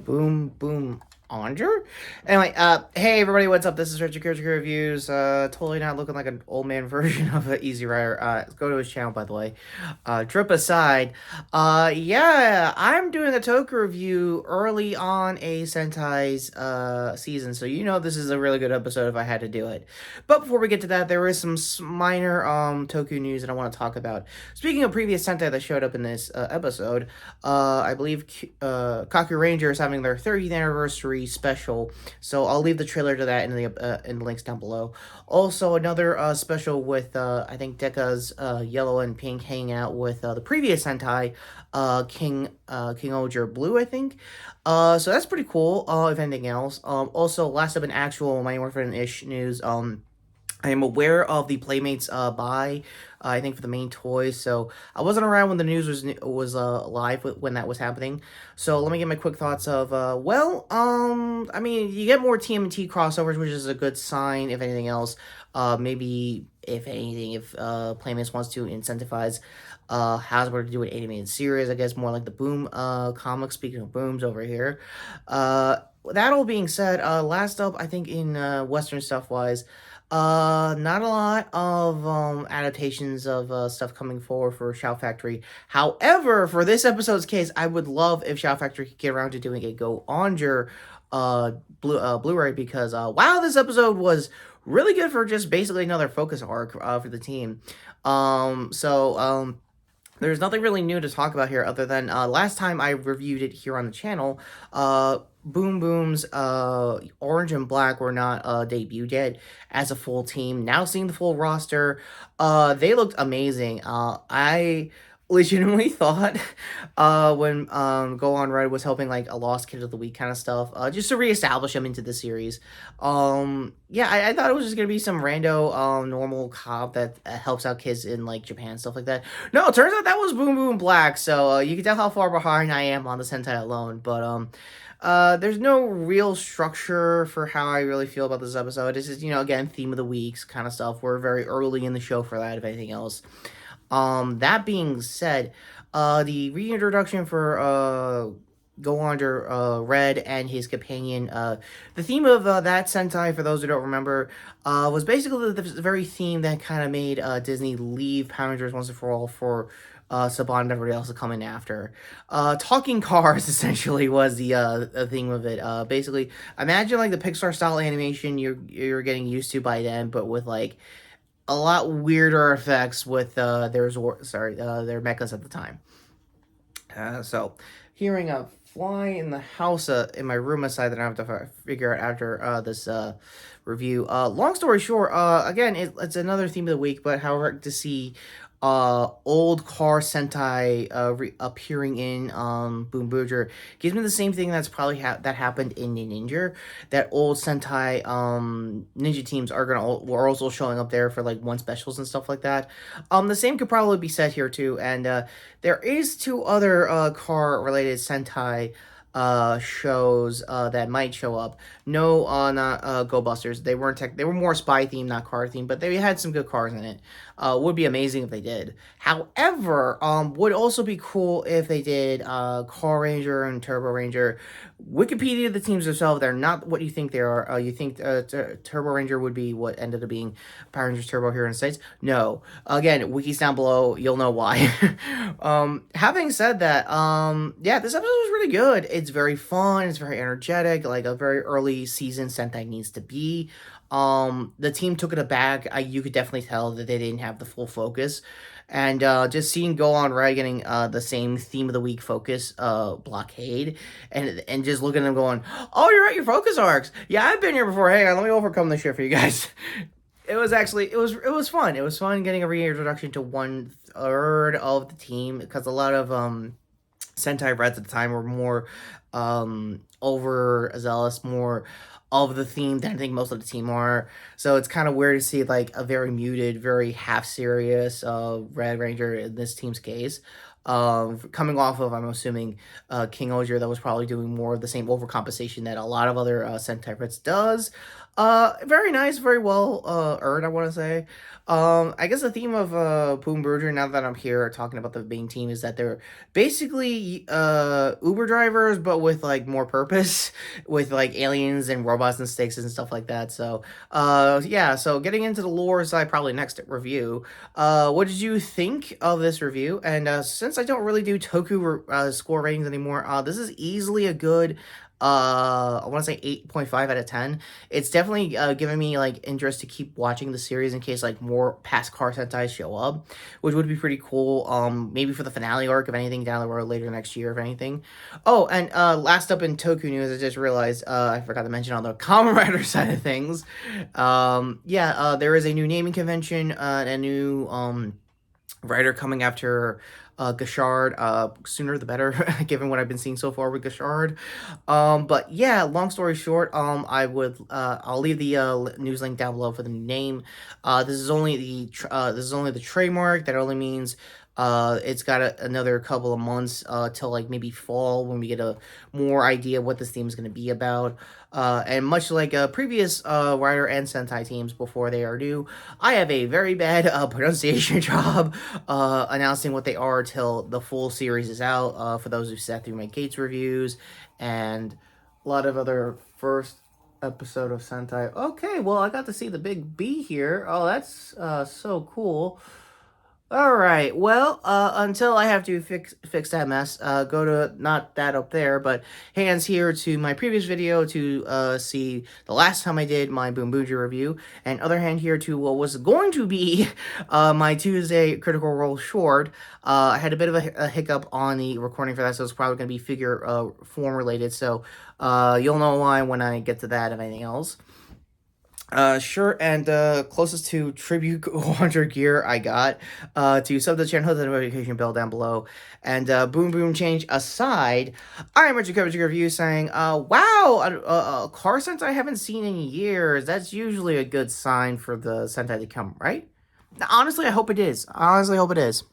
Boonbommger? Anyway, hey everybody, what's up? This is Richard Character Reviews. Totally not looking like an old man version of an Easy Rider. Go to his channel, by the way. Drip aside, yeah, I'm doing a Toku review early on a Sentai's, season, so you know this is a really good episode if I had to do it. But before we get to that, there is some minor, Toku news that I want to talk about. Speaking of previous Sentai that showed up in this, episode, I believe Kaku Ranger is having their 30th anniversary special, so I'll leave the trailer to that in the links down below. Also, another special with I think Deka's yellow and pink hanging out with the previous Sentai, King Oger Blue, I think. So that's pretty cool. If anything else, also last up in actual Mighty Morphin-ish news. I am aware of the Playmates buy, I think for the main toys. So I wasn't around when the news was live when that was happening. So let me get my quick thoughts of I mean, you get more TMNT crossovers, which is a good sign. If anything else, maybe if anything, if Playmates wants to incentivize Hasbro to do an animated series, I guess more like the Boom comic. Speaking of Booms over here, that all being said, last up, I think in Western stuff wise. Not a lot of adaptations of stuff coming forward for Shout Factory. However, for this episode's case, I would love if Shout Factory could get around to doing a Boonbommger Blu-ray because wow, this episode was really good for just basically another focus arc for the team. There's nothing really new to talk about here other than last time I reviewed it here on the channel, Boom Boom's Orange and Black were not debuted yet as a full team. Now seeing the full roster, they looked amazing. I legitimately thought when Go On Red was helping like a lost kid of the week kind of stuff, just to reestablish him into the series. Yeah, I thought it was just gonna be some rando normal cop that helps out kids in like Japan, stuff like that. No, it turns out that was Boom Boom Black, so you can tell how far behind I am on the Sentai alone. But there's no real structure for how I really feel about this episode. This is, you know, again, theme of the weeks kind of stuff. We're very early in the show for that, if anything else. That being said, the reintroduction for Go Under Red and his companion, the theme of that Sentai, for those who don't remember, was basically the very theme that kind of made Disney leave Power Rangers once and for all for Saban and everybody else to come in after. Talking cars essentially was the theme of it. Basically, imagine like the Pixar style animation you're getting used to by then, but with like a lot weirder effects with their mechas at the time. So hearing a fly in the house in my room aside that I have to figure out after this review. Long story short, again, it's another theme of the week, but however, to see old car Sentai appearing in Boonboomger gives me the same thing that's probably that happened in Ninja. That old Sentai ninja teams are also showing up there for like one specials and stuff like that. The same could probably be said here too, and there is two other car related Sentai shows that might show up. No, not Go Busters. They weren't they were more spy themed, not car themed, but they had some good cars in it. Would be amazing if they did. However, would also be cool if they did Car Ranger and Turbo Ranger. Wikipedia, the teams themselves, they're not what you think they are. You think Turbo Ranger would be what ended up being Power Rangers Turbo here in the States? No. Again, wikis down below, you'll know why. Having said that, yeah, this episode was really good. It's very fun, it's very energetic, like a very early season Sentai needs to be. The team took it aback. You could definitely tell that they didn't have the full focus. And just seeing Go On Red getting the same theme of the week focus blockade, and just looking at them going, oh, you're right, your focus arcs. Yeah, I've been here before. Hang on, let me overcome this shit for you guys. It was fun. It was fun getting a reintroduction to 1/3 of the team because a lot of Sentai Reds at the time were more overzealous, more of the theme than I think most of the team are. So it's kind of weird to see like a very muted, very half serious Red Ranger in this team's case. coming off of, I'm assuming, King Oger, that was probably doing more of the same overcompensation that a lot of other Sentai Fritz does. Very nice, very well earned, I want to say. I guess the theme of Boonbommger, now that I'm here talking about the main team, is that they're basically Uber drivers, but with like more purpose, with like aliens and robots and stakes and stuff like that. So, yeah. So getting into the lore side, probably next review. What did you think of this review? And since I don't really do Toku score ratings anymore, this is easily a good. I want to say 8.5 out of 10. It's definitely giving me like interest to keep watching the series in case like more past car sentai show up, which would be pretty cool. Maybe for the finale arc, if anything, down the road later next year, if anything. Oh, and last up in Toku news, I just realized I forgot to mention on the Kamen Rider side of things. Yeah, there is a new naming convention, a new writer coming after Gashard. Sooner the better, given what I've been seeing so far with Gashard. But yeah, long story short, I'll leave the news link down below for the new name. This is only the trademark. That only means it's got another couple of months till like maybe fall when we get a more idea what this theme is going to be about. And much like previous writer and Sentai teams before they are due, I have a very bad pronunciation job announcing what they are till the full series is out. For those who sat through my Gates reviews and a lot of other first episode of Sentai. Okay, well, I got to see the big B here. Oh, that's so cool. All right. Well, until I have to fix that mess, go to not that up there, but hands here to my previous video to see the last time I did my Boonboomger review, and other hand here to what was going to be my Tuesday Critical Role short. I had a bit of a hiccup on the recording for that, so it's probably going to be figure form related. So you'll know why when I get to that, if anything else. Sure, and closest to tribute 100 gear I got, to sub the channel, hit the notification bell down below, and boom boom change aside, I'm Richard Coverage Review saying, wow, a car Sentai I haven't seen in years. That's usually a good sign for the Sentai to come, right? Honestly, I hope it is. I honestly hope it is.